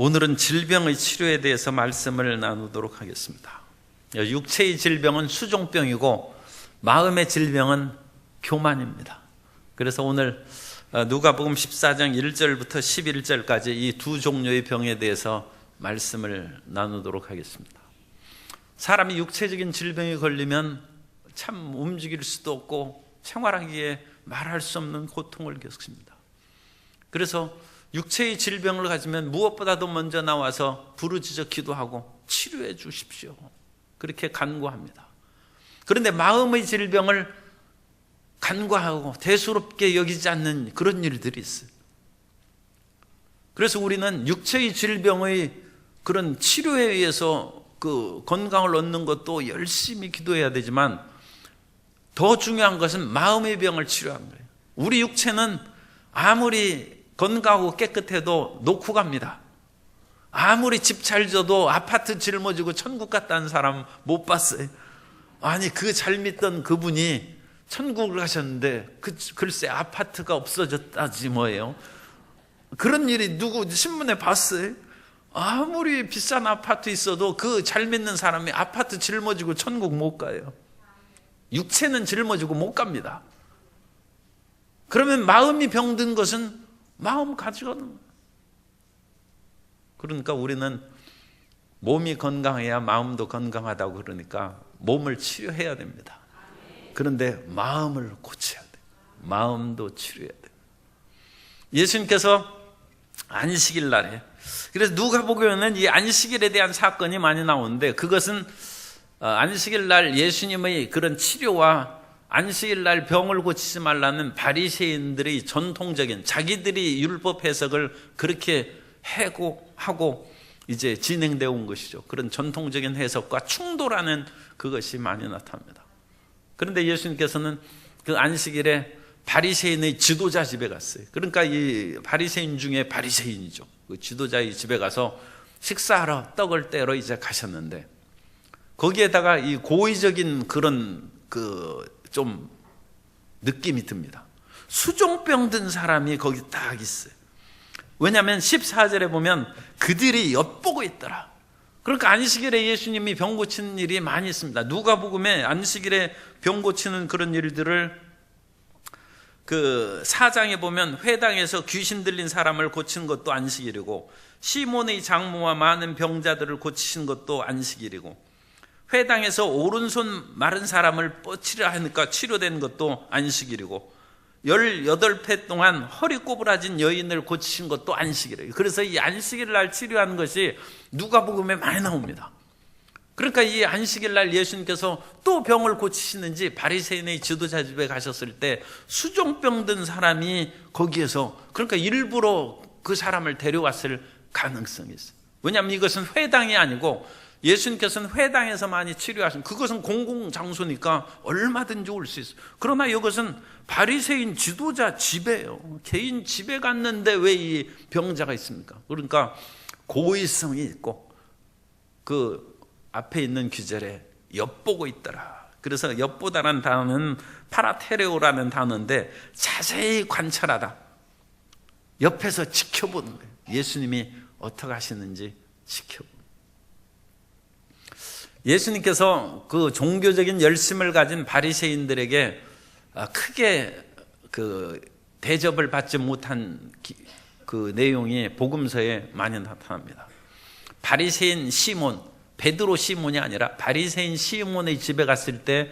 오늘은 질병의 치료에 대해서 말씀을 나누도록 하겠습니다. 육체의 질병은 수종병이고 마음의 질병은 교만입니다. 그래서 오늘 누가복음 14장 1절부터 11절까지 이 두 종류의 병에 대해서 말씀을 나누도록 하겠습니다. 사람이 육체적인 질병에 걸리면 참 움직일 수도 없고 생활하기에 말할 수 없는 고통을 겪습니다. 그래서 육체의 질병을 가지면 무엇보다도 먼저 나와서 부르짖어 기도하고 치료해 주십시오, 그렇게 간구합니다. 그런데 마음의 질병을 간과하고 대수롭게 여기지 않는 그런 일들이 있어요. 그래서 우리는 육체의 질병의 그런 치료에 의해서 그 건강을 얻는 것도 열심히 기도해야 되지만 더 중요한 것은 마음의 병을 치료하는 거예요. 우리 육체는 아무리 건강하고 깨끗해도 놓고 갑니다. 아무리 집 잘 져도 아파트 짊어지고 천국 갔다는 사람 못 봤어요. 아니, 그 잘 믿던 그분이 천국을 가셨는데 글쎄 아파트가 없어졌다지 뭐예요. 그런 일이 누구 신문에 봤어요? 아무리 비싼 아파트 있어도 그 잘 믿는 사람이 아파트 짊어지고 천국 못 가요. 육체는 짊어지고 못 갑니다. 그러면 마음이 병든 것은 마음 가져가는 거예요. 그러니까 우리는 몸이 건강해야 마음도 건강하다고 그러니까 몸을 치료해야 됩니다. 그런데 마음을 고쳐야 돼요. 마음도 치료해야 돼요. 예수님께서 안식일 날에, 그래서 누가복음에는 이 안식일에 대한 사건이 많이 나오는데 그것은 안식일 날 예수님의 그런 치료와 안식일 날 병을 고치지 말라는 바리새인들의 전통적인 자기들이 율법 해석을 그렇게 하고 이제 진행되어 온 것이죠. 그런 전통적인 해석과 충돌하는 그것이 많이 나타납니다. 그런데 예수님께서는 그 안식일에 바리새인의 지도자 집에 갔어요. 그러니까 이 바리새인 중에 바리새인이죠. 그 지도자의 집에 가서 식사하러 떡을 떼러 이제 가셨는데 거기에다가 이 고의적인 그런 좀 느낌이 듭니다. 수종병 든 사람이 거기 딱 있어요. 왜냐하면 14절에 보면 그들이 엿보고 있더라. 그러니까 안식일에 예수님이 병 고치는 일이 많이 있습니다. 누가복음에 안식일에 병 고치는 그런 일들을 그 4장에 보면 회당에서 귀신 들린 사람을 고친 것도 안식일이고 시몬의 장모와 많은 병자들을 고치신 것도 안식일이고 회당에서 오른손 마른 사람을 뻗치려 하니까 치료된 것도 안식일이고 18회 동안 허리 꼬부라진 여인을 고치신 것도 안식일이에요. 그래서 이 안식일 날 치료한 것이 누가복음에 많이 나옵니다. 그러니까 이 안식일 날 예수님께서 또 병을 고치시는지 바리새인의 지도자 집에 가셨을 때 수종병 든 사람이 거기에서, 그러니까 일부러 그 사람을 데려왔을 가능성이 있어요. 왜냐하면 이것은 회당이 아니고 예수님께서는 회당에서 많이 치료하신, 그것은 공공장소니까 얼마든지 올 수 있어요. 그러나 이것은 바리새인 지도자 집에요. 개인 집에 갔는데 왜 이 병자가 있습니까? 그러니까 고의성이 있고 그 앞에 있는 규절에 엿보고 있더라. 그래서 엿보다라는 단어는 파라테레오라는 단어인데 자세히 관찰하다, 옆에서 지켜보는 거예요. 예수님이 어떻게 하시는지 지켜보는 거예요. 예수님께서 그 종교적인 열심을 가진 바리새인들에게 크게 그 대접을 받지 못한 그 내용이 복음서에 많이 나타납니다. 바리새인 시몬, 베드로 시몬이 아니라 바리새인 시몬의 집에 갔을 때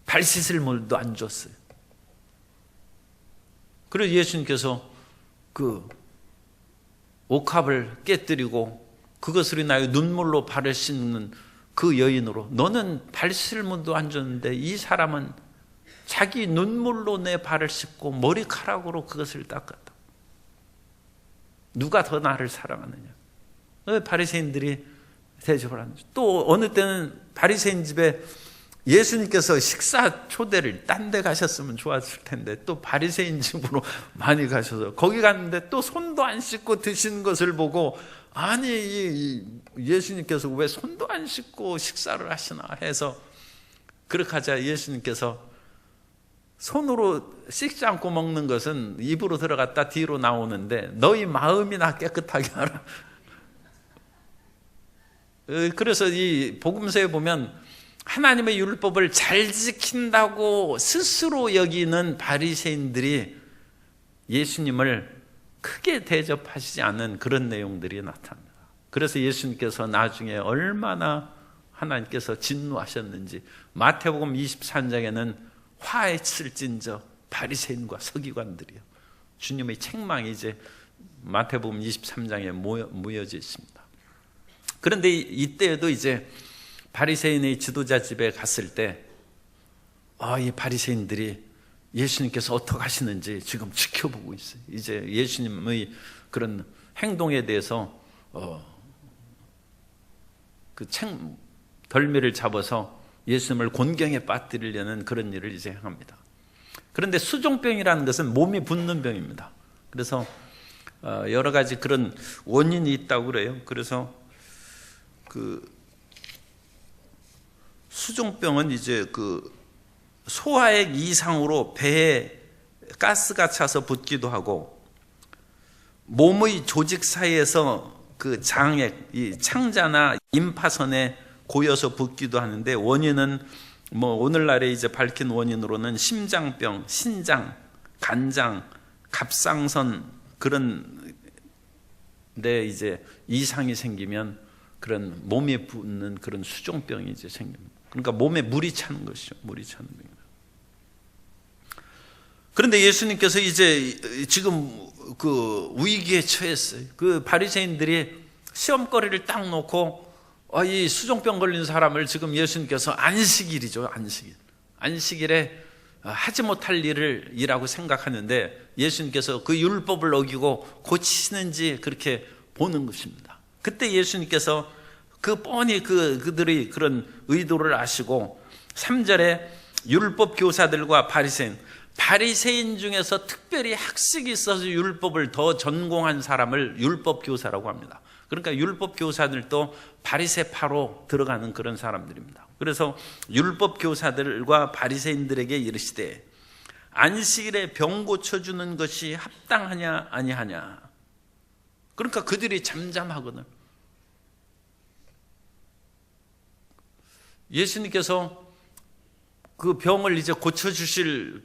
발 씻을 물도 안 줬어요. 그래서 예수님께서 그 옥합을 깨뜨리고 그것으로 인하여 눈물로 발을 씻는 그 여인으로, 너는 발 씻을 물도 안 줬는데 이 사람은 자기 눈물로 내 발을 씻고 머리카락으로 그것을 닦았다. 누가 더 나를 사랑하느냐? 바리새인들이 대접을 하는 거죠. 또 어느 때는 바리새인 집에 예수님께서 식사 초대를 딴 데 가셨으면 좋았을 텐데 또 바리새인 집으로 많이 가셔서 거기 갔는데 또 손도 안 씻고 드시는 것을 보고, 아니 예수님께서 왜 손도 안 씻고 식사를 하시나 해서 그렇게 하자 예수님께서 손으로 씻지 않고 먹는 것은 입으로 들어갔다 뒤로 나오는데 너희 마음이나 깨끗하게 하라. 그래서 이 복음서에 보면 하나님의 율법을 잘 지킨다고 스스로 여기는 바리새인들이 예수님을 크게 대접하시지 않는 그런 내용들이 나타납니다. 그래서 예수님께서 나중에 얼마나 하나님께서 진노하셨는지 마태복음 24장에는 화했을진저 바리새인과 서기관들이요, 주님의 책망이 이제 마태복음 23장에 모여져 있습니다. 그런데 이때에도 이제 바리새인의 지도자 집에 갔을 때 이 바리새인들이 예수님께서 어떻게 하시는지 지금 지켜보고 있어요. 이제 예수님의 그런 행동에 대해서 덜미를 잡아서 예수님을 곤경에 빠뜨리려는 그런 일을 이제 합니다. 그런데 수종병이라는 것은 몸이 붓는 병입니다. 그래서 여러 가지 그런 원인이 있다고 그래요. 그래서 그 수종병은 이제 그 소화액 이상으로 배에 가스가 차서 붓기도 하고, 몸의 조직 사이에서 그 장액, 이 창자나 임파선에 고여서 붓기도 하는데, 원인은 뭐 오늘날에 이제 밝힌 원인으로는 심장병, 신장, 간장, 갑상선 그런 데 이제 이상이 생기면 그런 몸에 붓는 그런 수종병이 이제 생깁니다. 그러니까 몸에 물이 차는 것이죠. 물이 차는 병입니다. 그런데 예수님께서 이제 지금 그 위기에 처했어요. 그 바리새인들이 시험거리를 딱 놓고 이 수종병 걸린 사람을 지금 예수님께서 안식일이죠. 안식일에 하지 못할 일이라고 생각하는데 예수님께서 그 율법을 어기고 고치시는지 그렇게 보는 것입니다. 그때 예수님께서 그 뻔히 그들의 그런 의도를 아시고 3절에 율법 교사들과 바리새인 중에서 특별히 학식이 있어서 율법을 더 전공한 사람을 율법 교사라고 합니다. 그러니까 율법 교사들도 바리새파로 들어가는 그런 사람들입니다. 그래서 율법 교사들과 바리새인들에게 이르시되 안식일에 병 고쳐주는 것이 합당하냐 아니하냐. 그러니까 그들이 잠잠하거든. 예수님께서 그 병을 이제 고쳐주실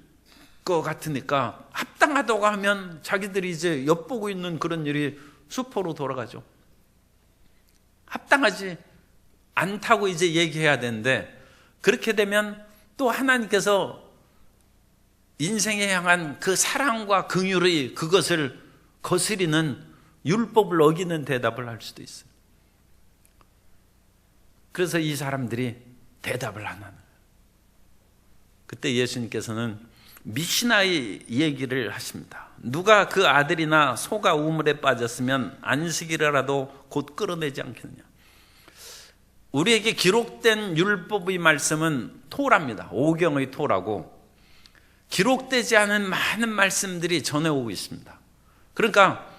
것 같으니까 합당하다고 하면 자기들이 이제 엿보고 있는 그런 일이 수포로 돌아가죠. 합당하지 않다고 이제 얘기해야 되는데, 그렇게 되면 또 하나님께서 인생에 향한 그 사랑과 긍휼의 그것을 거스리는 율법을 어기는 대답을 할 수도 있어요. 그래서 이 사람들이 대답을 안 하는 거예요. 그때 예수님께서는 미시나의 얘기를 하십니다. 누가 그 아들이나 소가 우물에 빠졌으면 안식일이라도 곧 끌어내지 않겠느냐. 우리에게 기록된 율법의 말씀은 토라입니다. 오경의 토라고, 기록되지 않은 많은 말씀들이 전해오고 있습니다. 그러니까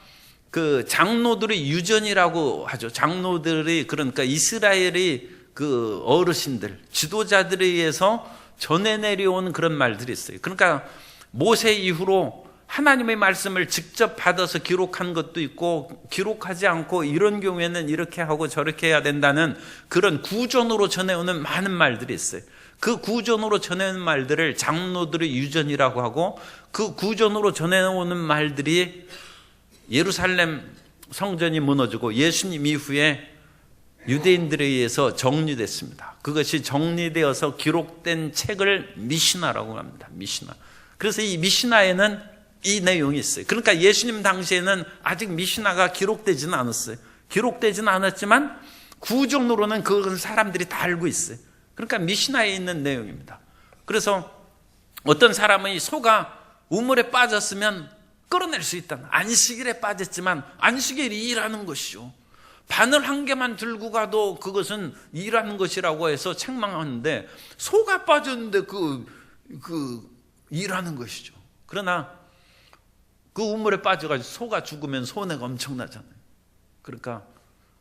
그 장로들의 유전이라고 하죠. 장로들이, 그러니까 이스라엘의 그 어르신들, 지도자들에 의해서 전해 내려온 그런 말들이 있어요. 그러니까 모세 이후로 하나님의 말씀을 직접 받아서 기록한 것도 있고, 기록하지 않고 이런 경우에는 이렇게 하고 저렇게 해야 된다는 그런 구전으로 전해오는 많은 말들이 있어요. 그 구전으로 전해오는 말들을 장로들의 유전이라고 하고, 그 구전으로 전해오는 말들이 예루살렘 성전이 무너지고 예수님 이후에 유대인들에 의해서 정리됐습니다. 그것이 정리되어서 기록된 책을 미시나라고 합니다. 미시나. 그래서 이 미시나에는 이 내용이 있어요. 그러니까 예수님 당시에는 아직 미시나가 기록되지는 않았어요. 기록되지는 않았지만 구정으로는 그건 사람들이 다 알고 있어요. 그러니까 미시나에 있는 내용입니다. 그래서 어떤 사람의 소가 우물에 빠졌으면 끌어낼 수 있다는, 안식일에 빠졌지만 안식일이 일하는 것이죠. 바늘 한 개만 들고 가도 그것은 일하는 것이라고 해서 책망하는데, 소가 빠졌는데 일하는 것이죠. 그러나 그 우물에 빠져가지고 소가 죽으면 손해가 엄청나잖아요. 그러니까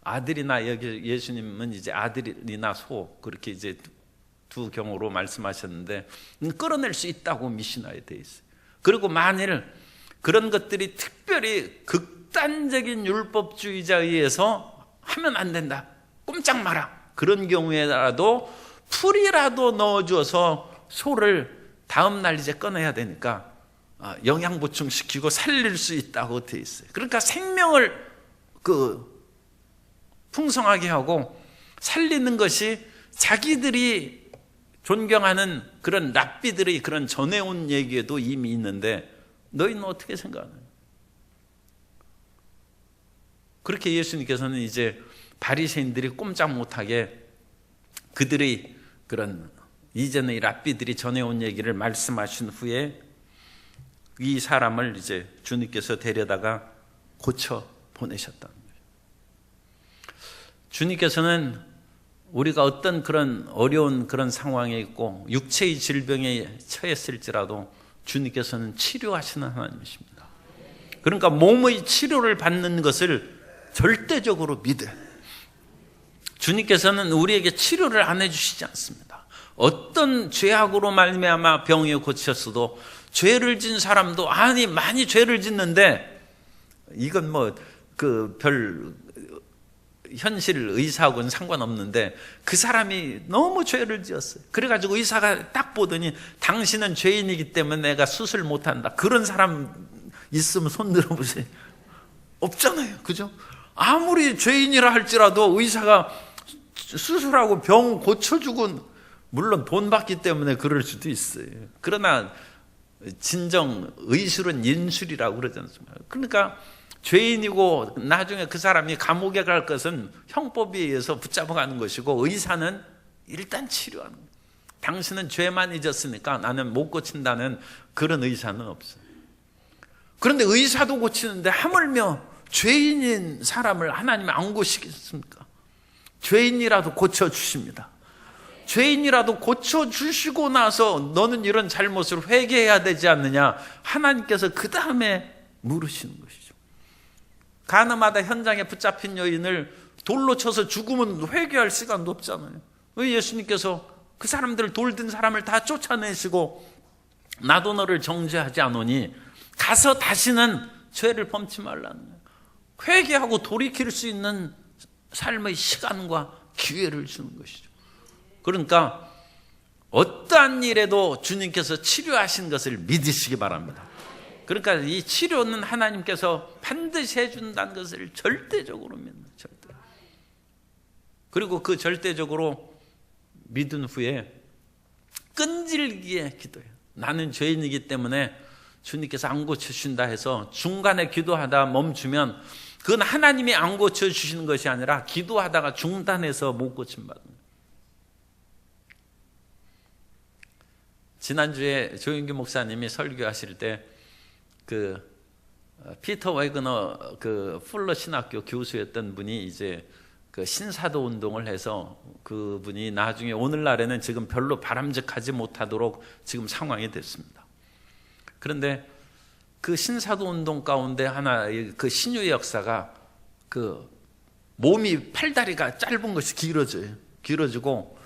아들이나, 여기 예수님은 이제 아들이나 소, 그렇게 이제 두 경우로 말씀하셨는데 끌어낼 수 있다고 미시나에 되어 있어요. 그리고 만일 그런 것들이 특별히 극단적인 율법주의자에 의해서 하면 안 된다, 꼭 꼼짝 마라. 그런 경우에라도 풀이라도 넣어줘서 소를 다음 날 이제 꺼내야 되니까 영양 보충시키고 살릴 수 있다고 되어 있어요. 그러니까 생명을 풍성하게 하고 살리는 것이 자기들이 존경하는 그런 랍비들의 그런 전해온 얘기에도 이미 있는데 너희는 어떻게 생각하느냐? 그렇게 예수님께서는 이제 바리새인들이 꼼짝 못하게 그들의 그런 이전의 랍비들이 전해온 얘기를 말씀하신 후에 이 사람을 이제 주님께서 데려다가 고쳐 보내셨다는 거예요. 주님께서는 우리가 어떤 그런 어려운 그런 상황에 있고 육체의 질병에 처했을지라도 주님께서는 치료하시는 하나님이십니다. 그러니까 몸의 치료를 받는 것을 절대적으로 믿어요. 주님께서는 우리에게 치료를 안 해주시지 않습니다. 어떤 죄악으로 말미암아 병이 고쳤어도 죄를 진 사람도 많이 죄를 짓는데 이건 별 현실 의사하고는 상관없는데 그 사람이 너무 죄를 지었어요. 그래가지고 의사가 딱 보더니 당신은 죄인이기 때문에 내가 수술 못한다. 그런 사람 있으면 손 들어보세요. 없잖아요. 그죠? 아무리 죄인이라 할지라도 의사가 수술하고 병 고쳐주고 물론 돈 받기 때문에 그럴 수도 있어요. 그러나 진정 의술은 인술이라고 그러지 않습니까? 그러니까 죄인이고 나중에 그 사람이 감옥에 갈 것은 형법에 의해서 붙잡아가는 것이고 의사는 일단 치료하는 거예요. 당신은 죄만 잊었으니까 나는 못 고친다는 그런 의사는 없어요. 그런데 의사도 고치는데 하물며 죄인인 사람을 하나님이 안 고치겠습니까? 죄인이라도 고쳐주십니다. 죄인이라도 고쳐주시고 나서 너는 이런 잘못을 회개해야 되지 않느냐 하나님께서 그 다음에 물으시는 것이죠. 가나마다 현장에 붙잡힌 여인을 돌로 쳐서 죽으면 회개할 시간도 없잖아요. 왜 예수님께서 그 사람들 돌든 사람을 다 쫓아내시고 나도 너를 정죄하지 않으니 가서 다시는 죄를 범치 말라는 거예요. 회개하고 돌이킬 수 있는 삶의 시간과 기회를 주는 것이죠. 그러니까 어떠한 일에도 주님께서 치료하신 것을 믿으시기 바랍니다. 그러니까 이 치료는 하나님께서 반드시 해준다는 것을 절대적으로 믿는 절대. 그리고 그 절대적으로 믿은 후에 끈질기게 기도해요. 나는 죄인이기 때문에 주님께서 안 고쳐주신다 해서 중간에 기도하다 멈추면 그건 하나님이 안 고쳐주시는 것이 아니라 기도하다가 중단해서 못 고침받는 거예요. 지난주에 조윤규 목사님이 설교하실 때 피터 웨그너 풀러 신학교 교수였던 분이 이제 신사도 운동을 해서 그분이 나중에 오늘날에는 지금 별로 바람직하지 못하도록 지금 상황이 됐습니다. 그런데 그 신사도 운동 가운데 하나의 그 신유의 역사가 몸이 팔다리가 짧은 것이 길어지고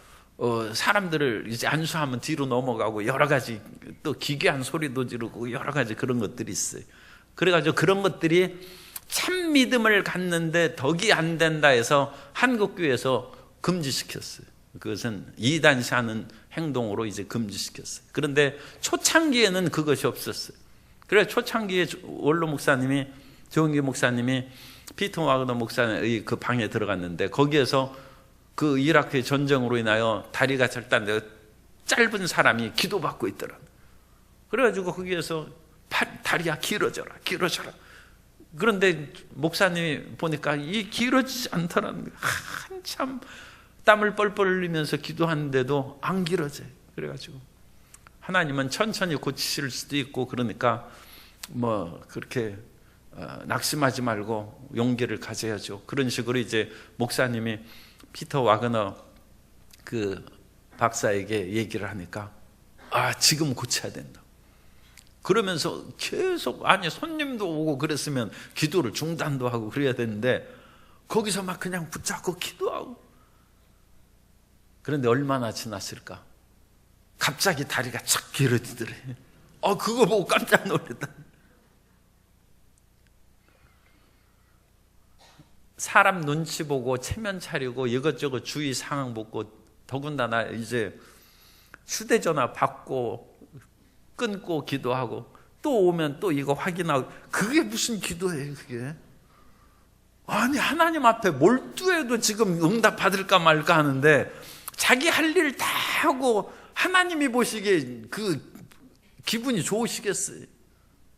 사람들을 이제 안수하면 뒤로 넘어가고 여러 가지 또 기괴한 소리도 지르고 여러 가지 그런 것들이 있어요. 그래가지고 그런 것들이 참 믿음을 갖는데 덕이 안 된다 해서 한국교회에서 금지시켰어요. 그것은 이단시하는 행동으로 이제 금지시켰어요. 그런데 초창기에는 그것이 없었어요. 그래서 초창기에 원로 목사님이 조은기 목사님이 피터 와그너 목사의 그 방에 들어갔는데 거기에서 그 이라크의 전쟁으로 인하여 다리가 절단되어 짧은 사람이 기도받고 있더라고요. 그래가지고 거기에서 다리야 길어져라. 그런데 목사님이 보니까 이 길어지지 않더라는 거예요. 한참 땀을 뻘뻘 흘리면서 기도하는데도 안 길어져요. 그래가지고 하나님은 천천히 고치실 수도 있고 그러니까 그렇게 낙심하지 말고 용기를 가져야죠. 그런 식으로 이제 목사님이 피터 와그너 그 박사에게 얘기를 하니까 지금 고쳐야 된다. 그러면서 계속 손님도 오고 그랬으면 기도를 중단도 하고 그래야 되는데 거기서 막 그냥 붙잡고 기도하고. 그런데 얼마나 지났을까? 갑자기 다리가 착 길어지더래. 그거 보고 깜짝 놀랐다. 사람 눈치 보고 체면 차리고 이것저것 주의 상황 묻고, 더군다나 이제 휴대전화 받고 끊고 기도하고 또 오면 또 이거 확인하고, 그게 무슨 기도예요 그게? 아니, 하나님 앞에 몰두해도 지금 응답 받을까 말까 하는데 자기 할 일 다 하고 하나님이 보시기에 그 기분이 좋으시겠어요?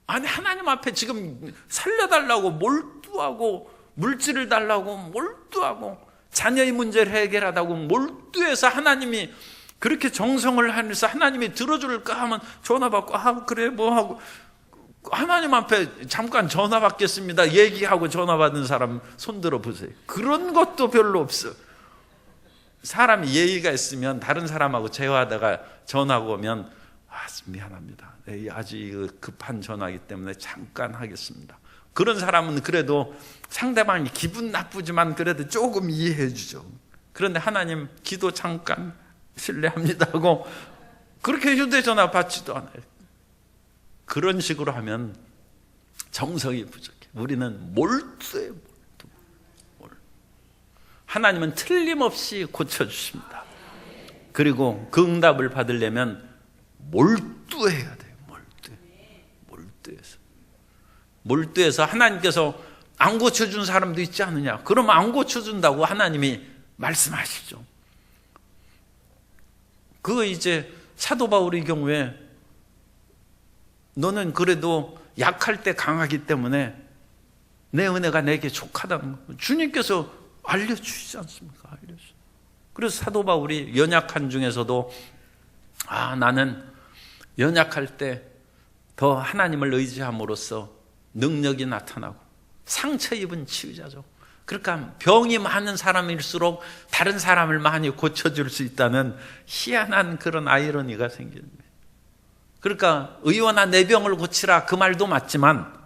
아니, 하나님 앞에 지금 살려달라고 몰두하고, 물질을 달라고 몰두하고, 자녀의 문제를 해결하다고 몰두해서 하나님이 그렇게 정성을 하면서 하나님이 들어줄까 하면 전화 받고, 아 그래 뭐 하고, 하나님 앞에 잠깐 전화 받겠습니다 얘기하고 전화 받은 사람 손 들어 보세요. 그런 것도 별로 없어. 사람이 예의가 있으면 다른 사람하고 대화하다가 전화가 오면, 아 미안합니다, 아주 급한 전화이기 때문에 잠깐 하겠습니다. 그런 사람은 그래도 상대방이 기분 나쁘지만 그래도 조금 이해해 주죠. 그런데 하나님, 기도 잠깐 실례합니다 하고 그렇게 휴대전화 받지도 않아요. 그런 식으로 하면 정성이 부족해. 우리는 몰두해. 하나님은 틀림없이 고쳐주십니다. 그리고 그 응답을 받으려면 몰두해야 돼요. 몰두해서 하나님께서 안 고쳐준 사람도 있지 않느냐? 그러면 안 고쳐준다고 하나님이 말씀하시죠. 그 이제 사도 바울의 경우에, 너는 그래도 약할 때 강하기 때문에 내 은혜가 내게 족하다는 거 주님께서 알려주시지 않습니까? 알려주시죠. 그래서 사도 바울이 연약한 중에서도, 아 나는 연약할 때 더 하나님을 의지함으로써 능력이 나타나고, 상처 입은 치유자죠. 그러니까 병이 많은 사람일수록 다른 사람을 많이 고쳐줄 수 있다는 희한한 그런 아이러니가 생기는 거예요. 그러니까 의원아 내 병을 고치라, 그 말도 맞지만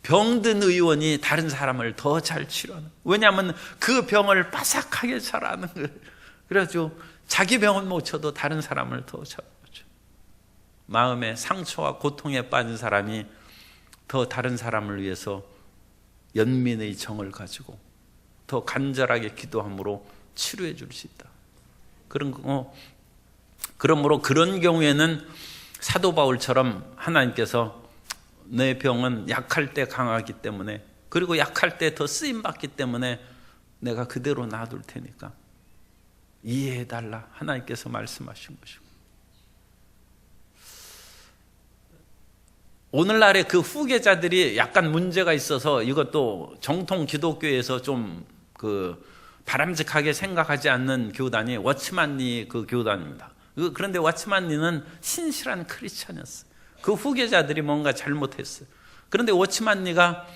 병든 의원이 다른 사람을 더 잘 치료하는, 왜냐하면 그 병을 바삭하게 잘 아는 거예요. 그래가지고 자기 병은 못 쳐도 다른 사람을 더 잘 고쳐. 마음의 상처와 고통에 빠진 사람이 더 다른 사람을 위해서 연민의 정을 가지고 더 간절하게 기도함으로 치료해 줄 수 있다. 그러므로 그런 경우에는 사도 바울처럼 하나님께서 내 병은 약할 때 강하기 때문에, 그리고 약할 때 더 쓰임받기 때문에 내가 그대로 놔둘 테니까 이해해달라, 하나님께서 말씀하신 것이고, 오늘날의 그 후계자들이 약간 문제가 있어서 이것도 정통 기독교에서 좀 바람직하게 생각하지 않는 교단이 워치만리 그 교단입니다. 그런데 워치만리는 신실한 크리스찬이었어요. 그 후계자들이 뭔가 잘못했어요. 그런데 워치만리가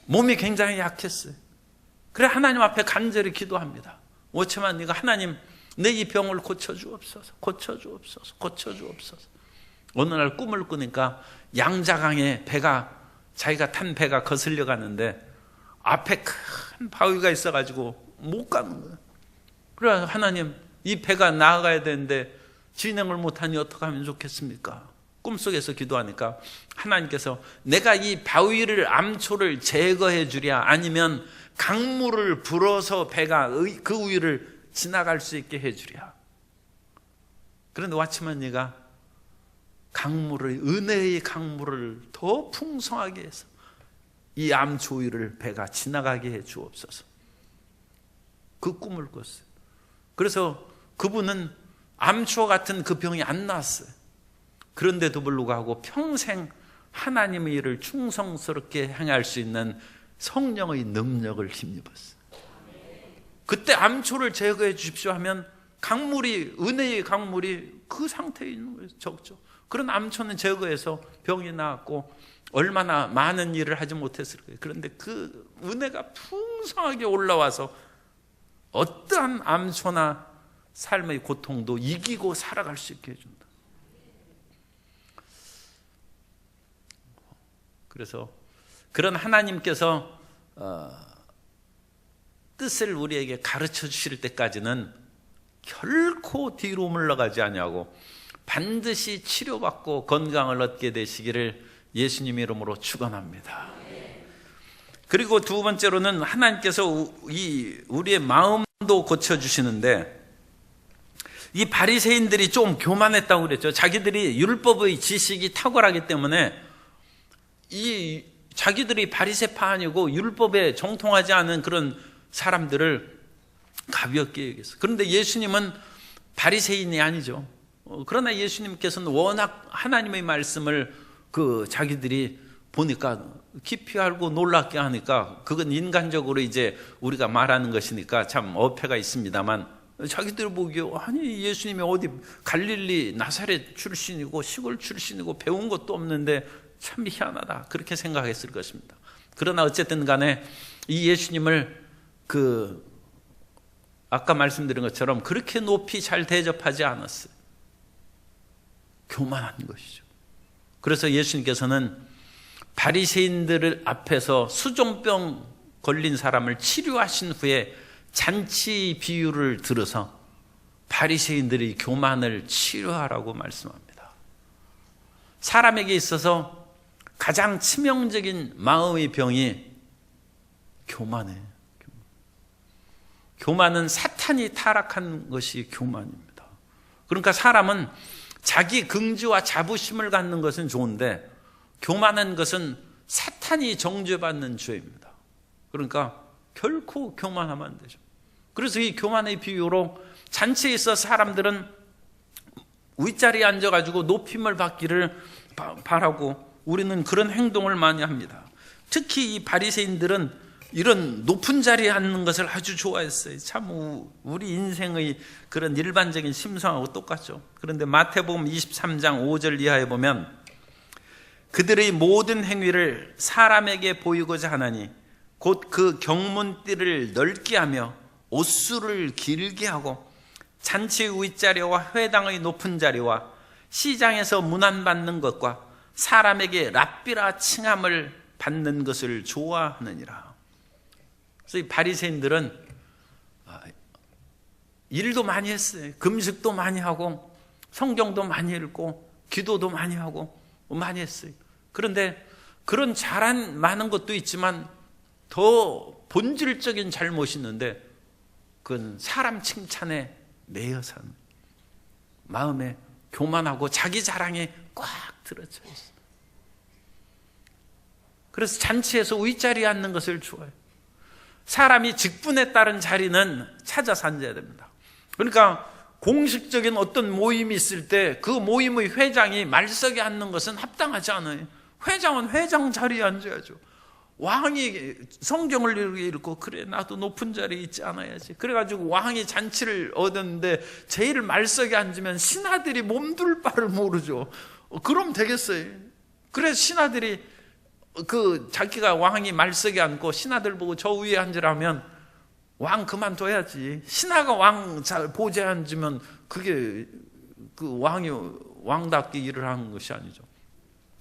몸이 굉장히 약했어요. 그래 하나님 앞에 간절히 기도합니다. 워치만리가, 하나님 내 이 병을 고쳐주옵소서, 고쳐주옵소서, 고쳐주옵소서. 어느 날 꿈을 꾸니까 양자강에 자기가 탄 배가 거슬려 가는데 앞에 큰 바위가 있어가지고 못 가는 거예요. 그래 하나님, 이 배가 나아가야 되는데 진행을 못하니 어떻게 하면 좋겠습니까? 꿈속에서 기도하니까 하나님께서 내가 이 바위를, 암초를 제거해 주랴, 아니면 강물을 불어서 배가 그 위를 지나갈 수 있게 해 주랴. 그런데 와치만리가 은혜의 강물을 더 풍성하게 해서 이 암초 위를 배가 지나가게 해 주옵소서. 그 꿈을 꿨어요. 그래서 그분은 암초 같은 그 병이 안 났어요. 그런데도 불구하고 평생 하나님의 일을 충성스럽게 행할 수 있는 성령의 능력을 힘입었어요. 그때 암초를 제거해 주십시오 하면 은혜의 강물이 그 상태에 있는 거예요. 적죠. 그런 암초는 제거해서 병이 나았고 얼마나 많은 일을 하지 못했을 거예요. 그런데 그 은혜가 풍성하게 올라와서 어떠한 암초나 삶의 고통도 이기고 살아갈 수 있게 해준다. 그래서 그런 하나님께서 뜻을 우리에게 가르쳐 주실 때까지는 결코 뒤로 물러가지 아니하고 반드시 치료받고 건강을 얻게 되시기를 예수님 이름으로 축원합니다. 그리고 두 번째로는 하나님께서 우리의 마음도 고쳐주시는데, 이 바리새인들이 좀 교만했다고 그랬죠. 자기들이 율법의 지식이 탁월하기 때문에 자기들이 바리새파 아니고 율법에 정통하지 않은 그런 사람들을 가볍게 여겼어요. 그런데 예수님은 바리새인이 아니죠. 그러나 예수님께서는 워낙 하나님의 말씀을 자기들이 보니까 깊이 알고 놀랍게 하니까, 그건 인간적으로 이제 우리가 말하는 것이니까 참 어폐가 있습니다만, 자기들 보기에 아니 예수님이 어디 갈릴리 나사렛 출신이고 시골 출신이고 배운 것도 없는데 참 희한하다, 그렇게 생각했을 것입니다. 그러나 어쨌든 간에 이 예수님을 아까 말씀드린 것처럼 그렇게 높이 잘 대접하지 않았어요. 교만한 것이죠. 그래서 예수님께서는 바리새인들 앞에서 수종병 걸린 사람을 치료하신 후에 잔치 비유를 들어서 바리새인들의 교만을 치료하라고 말씀합니다. 사람에게 있어서 가장 치명적인 마음의 병이 교만이에요. 교만은 사탄이 타락한 것이 교만입니다. 그러니까 사람은 자기 긍지와 자부심을 갖는 것은 좋은데, 교만한 것은 사탄이 정죄받는 죄입니다. 그러니까 결코 교만하면 안 되죠. 그래서 이 교만의 비유로 잔치에 있어 사람들은 윗자리에 앉아가지고 높임을 받기를 바라고 우리는 그런 행동을 많이 합니다. 특히 이 바리새인들은 이런 높은 자리에 앉는 것을 아주 좋아했어요. 참 우리 인생의 그런 일반적인 심성하고 똑같죠. 그런데 마태복음 23장 5절 이하에 보면, 그들의 모든 행위를 사람에게 보이고자 하나니 곧 그 경문띠를 넓게 하며 옷수를 길게 하고 잔치의 윗자리와 회당의 높은 자리와 시장에서 문안받는 것과 사람에게 랍비라 칭함을 받는 것을 좋아하느니라. 그래서 이 바리새인들은 일도 많이 했어요. 금식도 많이 하고 성경도 많이 읽고 기도도 많이 하고 많이 했어요. 그런데 그런 잘한 많은 것도 있지만 더 본질적인 잘못이 있는데, 그건 사람 칭찬에 매여 사는, 마음에 교만하고 자기 자랑에 꽉 들어져 있어요. 그래서 잔치에서 윗자리에 앉는 것을 좋아해요. 사람이 직분에 따른 자리는 찾아서 앉아야 됩니다. 그러니까 공식적인 어떤 모임이 있을 때 그 모임의 회장이 말석에 앉는 것은 합당하지 않아요. 회장은 회장 자리에 앉아야죠. 왕이 성경을 읽고, 그래 나도 높은 자리에 있지 않아야지. 그래가지고 왕이 잔치를 얻었는데 제일 말석에 앉으면 신하들이 몸둘 바를 모르죠. 그럼 되겠어요? 그래서 신하들이 자기가 왕이 말석에 앉고 신하들 보고 저 위에 앉으라면 왕 그만둬야지. 신하가 왕 보좌에 앉으면 그게 왕이 왕답게 일을 하는 것이 아니죠.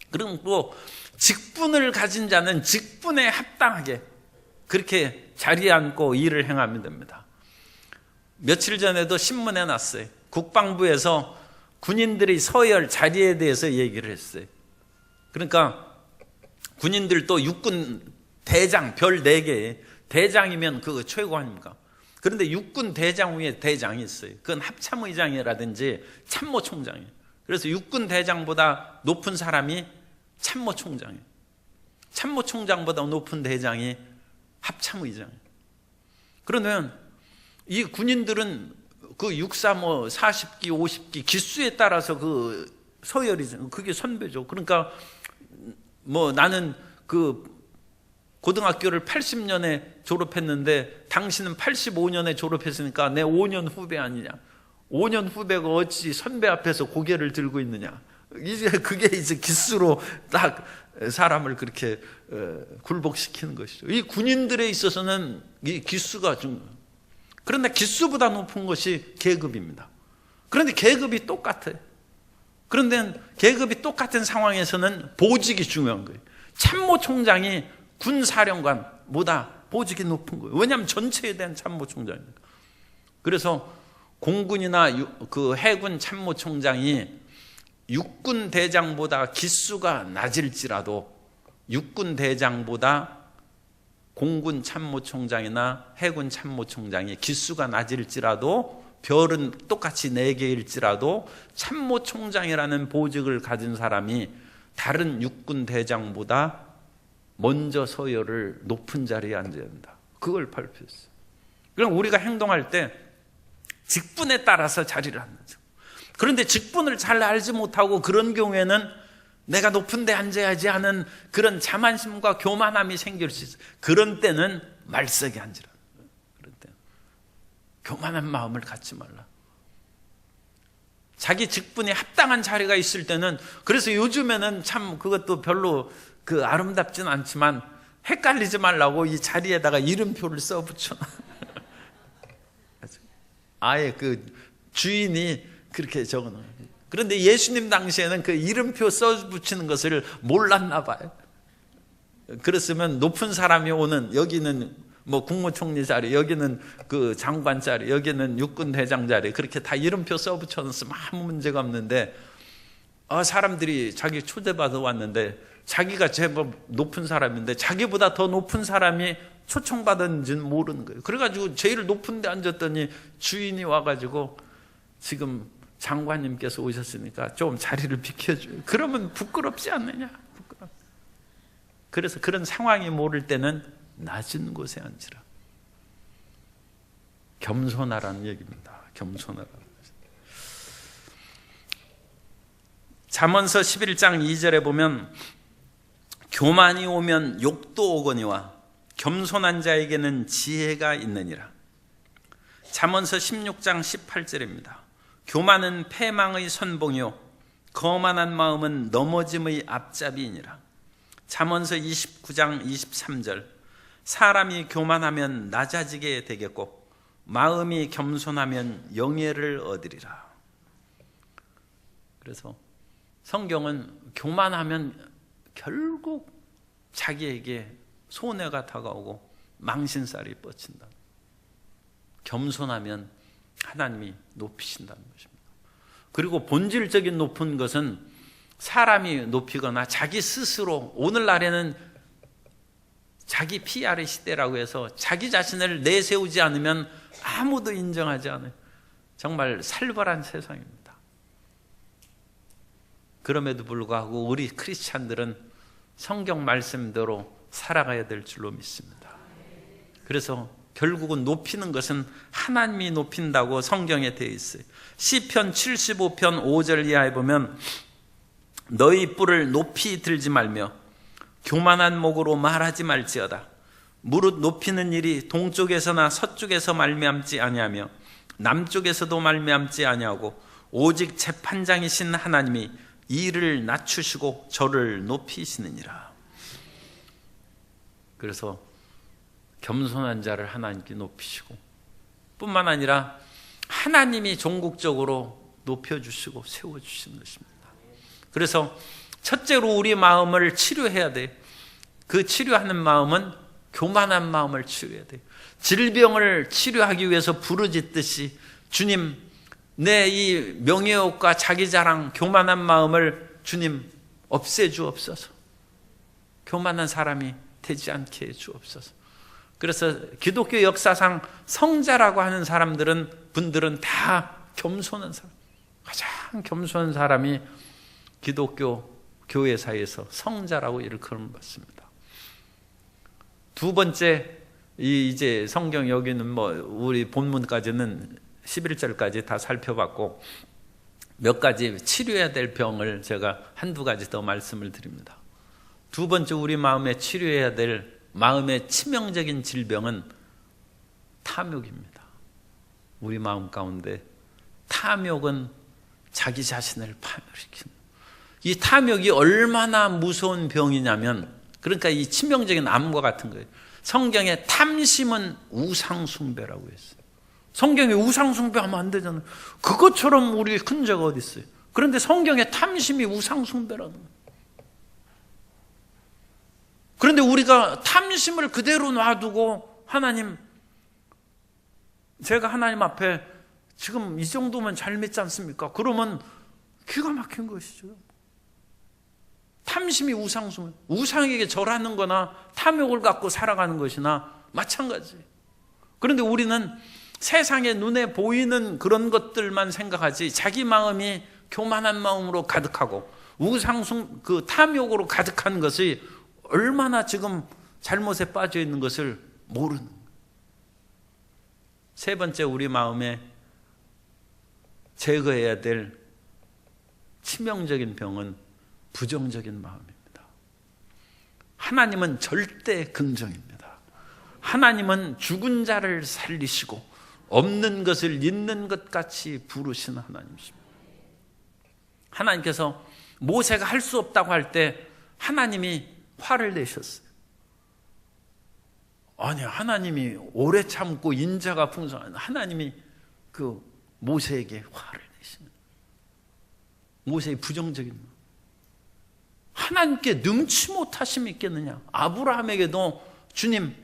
그리고 직분을 가진 자는 직분에 합당하게 그렇게 자리에 앉고 일을 행하면 됩니다. 며칠 전에도 신문에 났어요. 국방부에서 군인들의 서열 자리에 대해서 얘기를 했어요. 그러니까 군인들도 육군 대장 별 4개, 대장이면 그거 최고 아닙니까? 그런데 육군 대장 위에 대장이 있어요. 그건 합참의장이라든지 참모총장이에요. 그래서 육군 대장보다 높은 사람이 참모총장이에요. 참모총장보다 높은 대장이 합참의장이에요. 그러면 이 군인들은 그 육사 40기, 50기 기수에 따라서 그 서열이죠. 그게 선배죠. 그러니까 나는 고등학교를 80년에 졸업했는데 당신은 85년에 졸업했으니까 내 5년 후배 아니냐. 5년 후배가 어찌 선배 앞에서 고개를 들고 있느냐. 이제 그게 이제 기수로 딱 사람을 그렇게 굴복시키는 것이죠. 이 군인들에 있어서는 이 기수가 중요해요. 그런데 기수보다 높은 것이 계급입니다. 그런데 계급이 똑같아요. 그런데 계급이 똑같은 상황에서는 보직이 중요한 거예요. 참모총장이 군사령관보다 보직이 높은 거예요. 왜냐하면 전체에 대한 참모총장이니까. 그래서 공군이나 해군 참모총장이 육군 대장보다 기수가 낮을지라도 육군 대장보다 공군 참모총장이나 해군 참모총장이 기수가 낮을지라도 별은 똑같이 4개일지라도 참모총장이라는 보직을 가진 사람이 다른 육군 대장보다 먼저 서열을 높은 자리에 앉아야 한다. 그걸 발표했어요. 그럼 우리가 행동할 때 직분에 따라서 자리를 앉죠. 그런데 직분을 잘 알지 못하고 그런 경우에는 내가 높은 데 앉아야지 하는 그런 자만심과 교만함이 생길 수 있어요. 그런 때는 말석에 앉으라. 그런 때는 교만한 마음을 갖지 말라. 자기 직분이 합당한 자리가 있을 때는, 그래서 요즘에는 참 그것도 별로 아름답진 않지만 헷갈리지 말라고 이 자리에다가 이름표를 써붙여. 아예 그 주인이 그렇게 적어놓은. 그런데 예수님 당시에는 그 이름표 써붙이는 것을 몰랐나 봐요. 그랬으면 높은 사람이 오는, 여기는 뭐 국무총리 자리, 여기는 그 장관 자리, 여기는 육군 대장 자리, 그렇게 다 이름표 써붙여놨으면 아무 문제가 없는데, 사람들이 자기 초대받아 왔는데 자기가 제법 높은 사람인데 자기보다 더 높은 사람이 초청받았는지는 모르는 거예요. 그래가지고 제일 높은 데 앉았더니 주인이 와가지고 지금 장관님께서 오셨으니까 좀 자리를 비켜줘요. 그러면 부끄럽지 않느냐? 그래서 그런 상황이 모를 때는 낮은 곳에 앉으라. 겸손하라는 얘기입니다. 겸손하라. 잠언서 11장 2절에 보면 교만이 오면 욕도 오거니와 겸손한 자에게는 지혜가 있느니라. 잠언서 16장 18절입니다. 교만은 패망의 선봉이요 거만한 마음은 넘어짐의 앞잡이이니라. 잠언서 29장 23절. 사람이 교만하면 낮아지게 되겠고 마음이 겸손하면 영예를 얻으리라. 그래서 성경은 교만하면 결국 자기에게 손해가 다가오고 망신살이 뻗친다. 겸손하면 하나님이 높이신다는 것입니다. 그리고 본질적인 높은 것은 사람이 높이거나 자기 스스로, 오늘날에는 자기 PR의 시대라고 해서 자기 자신을 내세우지 않으면 아무도 인정하지 않아요. 정말 살벌한 세상입니다. 그럼에도 불구하고 우리 크리스찬들은 성경 말씀대로 살아가야 될 줄로 믿습니다. 그래서 결국은 높이는 것은 하나님이 높인다고 성경에 되어 있어요. 시편 75편 5절 이하에 보면 너희 뿔을 높이 들지 말며 교만한 목으로 말하지 말지어다. 무릇 높이는 일이 동쪽에서나 서쪽에서 말미암지 아니하며 남쪽에서도 말미암지 아니하고 오직 재판장이신 하나님이 이를 낮추시고 저를 높이시느니라. 그래서 겸손한 자를 하나님께 높이시고 뿐만 아니라 하나님이 종국적으로 높여주시고 세워주시는 것입니다. 그래서 첫째로 우리 마음을 치료해야 돼. 그 치료하는 마음은 교만한 마음을 치료해야 돼. 질병을 치료하기 위해서 부르짖듯이 주님, 내 이 명예욕과 자기자랑, 교만한 마음을 주님 없애주옵소서. 교만한 사람이 되지 않게 해주옵소서. 그래서 기독교 역사상 성자라고 하는 분들은 다 겸손한 사람, 가장 겸손한 사람이 기독교 교회사에서 성자라고 일컬음 받습니다. 두 번째, 이제 성경 여기는 우리 본문까지는 11절까지 다 살펴봤고 몇 가지 치료해야 될 병을 제가 한두 가지 더 말씀을 드립니다. 두 번째, 우리 마음에 치료해야 될 마음의 치명적인 질병은 탐욕입니다. 우리 마음 가운데 탐욕은 자기 자신을 파멸시킵니다. 이 탐욕이 얼마나 무서운 병이냐면, 그러니까 이 치명적인 암과 같은 거예요. 성경에 탐심은 우상숭배라고 했어요. 성경에 우상숭배하면 안 되잖아요. 그것처럼 우리 흔적 어디 있어요? 그런데 성경에 탐심이 우상숭배라는 거예요. 그런데 우리가 탐심을 그대로 놔두고 하나님, 제가 하나님 앞에 지금 이 정도면 잘 믿지 않습니까? 그러면 기가 막힌 것이죠. 탐심이 우상숭배, 우상에게 절하는 거나 탐욕을 갖고 살아가는 것이나 마찬가지. 그런데 우리는 세상에 눈에 보이는 그런 것들만 생각하지 자기 마음이 교만한 마음으로 가득하고 그 탐욕으로 가득한 것이 얼마나 지금 잘못에 빠져 있는 것을 모르는 거예요. 세 번째, 우리 마음에 제거해야 될 치명적인 병은 부정적인 마음입니다. 하나님은 절대 긍정입니다. 하나님은 죽은 자를 살리시고 없는 것을 있는 것 같이 부르시는 하나님이십니다. 하나님께서 모세가 할 수 없다고 할 때 하나님이 화를 내셨어요. 아니, 하나님이 오래 참고 인자가 풍성한 하나님이 그 모세에게 화를 내시는, 모세의 부정적인 마음. 하나님께 능치 못하심이 있겠느냐. 아브라함에게도 주님,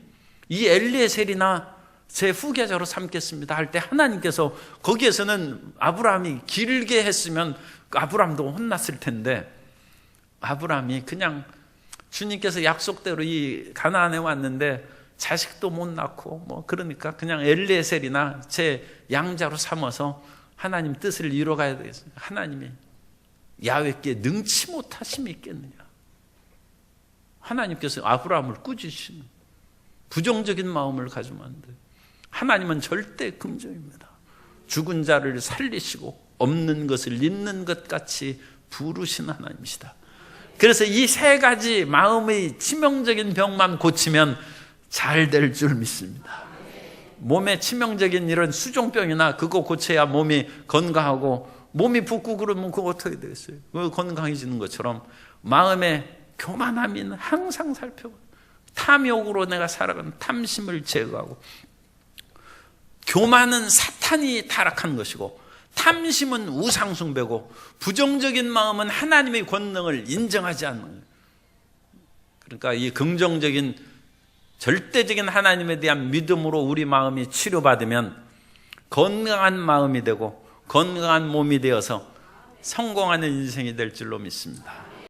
이 엘리에셀이나 제 후계자로 삼겠습니다 할 때 하나님께서 거기에서는 아브라함이 길게 했으면 아브라함도 혼났을 텐데, 아브라함이 그냥 주님께서 약속대로 이 가나안에 왔는데 자식도 못 낳고 그러니까 그냥 엘리에셀이나 제 양자로 삼아서 하나님 뜻을 이뤄가야 되겠어요. 하나님이 야훼께 능치 못하심이 있겠느냐. 하나님께서 아브라함을 꾸짖으시는 부정적인 마음을 가지면 안 돼요. 하나님은 절대 긍정입니다. 죽은 자를 살리시고 없는 것을 있는 것 같이 부르신 하나님이시다. 그래서 이 세 가지 마음의 치명적인 병만 고치면 잘 될 줄 믿습니다. 몸에 치명적인 이런 수종병이나 그거 고쳐야 몸이 건강하고, 몸이 붓고 그러면 그거 어떻게 되겠어요? 건강해지는 것처럼 마음의 교만함은 항상 살펴보고, 탐욕으로 내가 살아가는 탐심을 제거하고, 교만은 사탄이 타락한 것이고 탐심은 우상숭배고 부정적인 마음은 하나님의 권능을 인정하지 않는 거예요. 그러니까 이 긍정적인 절대적인 하나님에 대한 믿음으로 우리 마음이 치료받으면 건강한 마음이 되고 건강한 몸이 되어서 성공하는 인생이 될 줄로 믿습니다.